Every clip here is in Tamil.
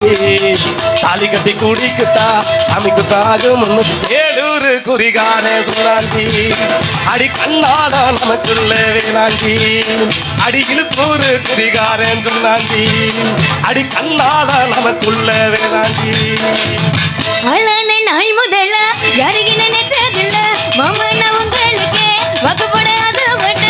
தாலி கட்டி குடிக்குத்தா சாமி குத்தாகும் ஏழூரு குறிகாரே சொன்னாண்டி அடி கண்ணாடா நமக்குள்ள வேணாண்டி அடி இழுப்பூரு குறிகாரன் சொன்னாண்டி அடி கண்ணாடா நமக்குள்ள வேணாண்டி அழான நாள் முதல்ல யாருக்கு நினைச்சதில்ல மாமன் உங்களுக்கு வகுப்பட ஆசைப்பட்ட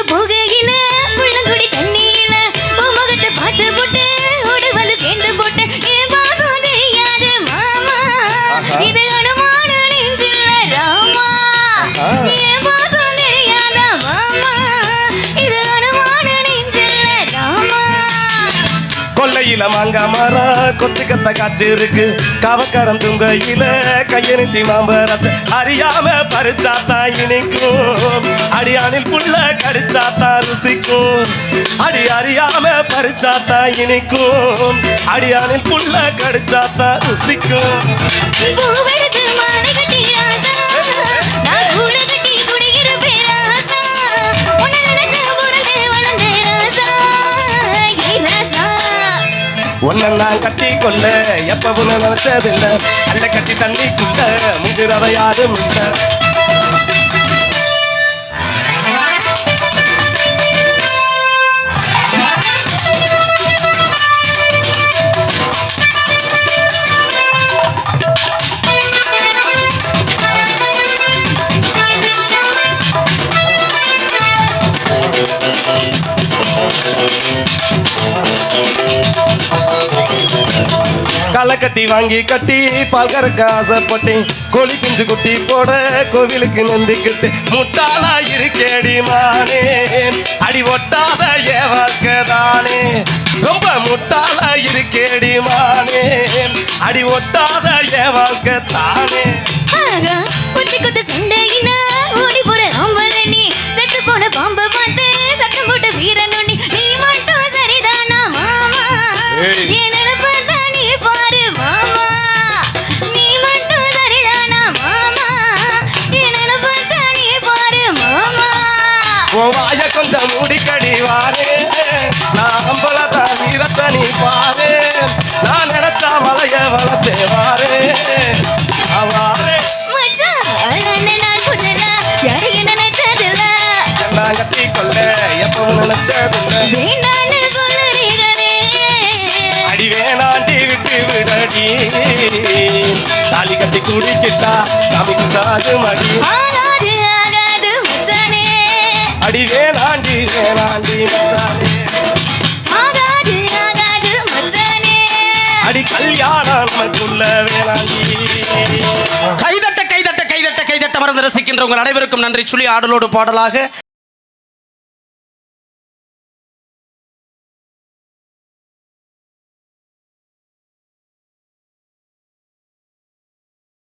புகையில புள்ளங்குடி தண்ணியில முகத்தை பார்த்து போட்டு ஓடு வந்து சேர்ந்து போட்டு என் பாசம் தெரியாது மாமா இது அனுமான நெஞ்சில்ல ராமா என் பாசம் தெரியாத மாமா இது அனுமான நெஞ்சில்ல ராமா கொல்லையில மாங்கா மரம் கொத்து கத்த காய்ச்சி இருக்கு கவக்கரம் துங்கையில கையெழுத்தி மாம்பரத்தை அறியாம பறிச்சாத்தா இனிக்கும் அடியானில் புள்ள கடிச்சாத்தா ருசிக்கும் அடி அறியாம பறிச்சாத்தா இனிக்கும் அடியானில் புள்ள கடிச்சாத்தா ருசிக்கும் பூவெடுத்து மாலை கட்டி ராசா நான் கூட கட்டி குடிக்கிற பேராசா உன்னை நினைச்ச புரண்டு வளர்ந்த ராசா ஏ ராசா உன்னை நான் கட்டி கொள்ள எப்பவும் நினைச்சதில்லை அல்ல கட்டி தண்ணிக்குள்ள முந்திரவ யாரும் இல்லை களை கட்டி வாங்கி கட்டி பால் கறக்க ஆசைப்பட்டேன் கோழி குஞ்சு குட்டி போட கோவிலுக்கு நந்திக்கிட்டு முட்டாளா இருக்கேடி மானே அடி ஒட்டாத ஏ வாழ்க்கைதானே ரொம்ப முட்டாளா இருக்கேடி மானே அடி ஒட்டாத ஏ வாழ்க்கை தானே குட்டி குத்து சண்டையினா ஓடி போற ஆம்பள நீ செத்து போன பாம்பை பார்த்து சத்தம் போட்ட வீரன் நீ நீ மட்டும் சரிதானா மாமா என் நினைப்பதா நீ பாரு மாமா நீ மட்டும் சரிதானா மாமா என் நினைப்பதா நீ பாரு மாமா உன் வாய கொஞ்சம் மூடிக்கடி வாரே நான் அம்பலதா வீரத்தை நீ பாரு நான் நினைச்சா மலைய வளர்த்தே வாரே அவாரே நான் கட்டி கொள்ள எப்பவும் நினைச்சதில்லை வேண்டான்னு சொல்லுறீங்களே அடி வேணாண்டி விட்டு விடடி தாலி கட்டி குடிக்கிட்டா சாமி குண்டாது மடி ஆகாது ஆகாது மச்சானே அடி வேணாண்டி வேணாண்டி மச்சானே ஆகாது ஆகாது மச்சானே அடி கல்யாணம் நமக்குள்ள வேணாண்டி கைதட்ட கைதட்ட கைதட்ட கைதட்ட மறந்து ரசிக்கின்ற உங்கள் அனைவருக்கும் நன்றி சொல்லி ஆடலோடு பாடலாக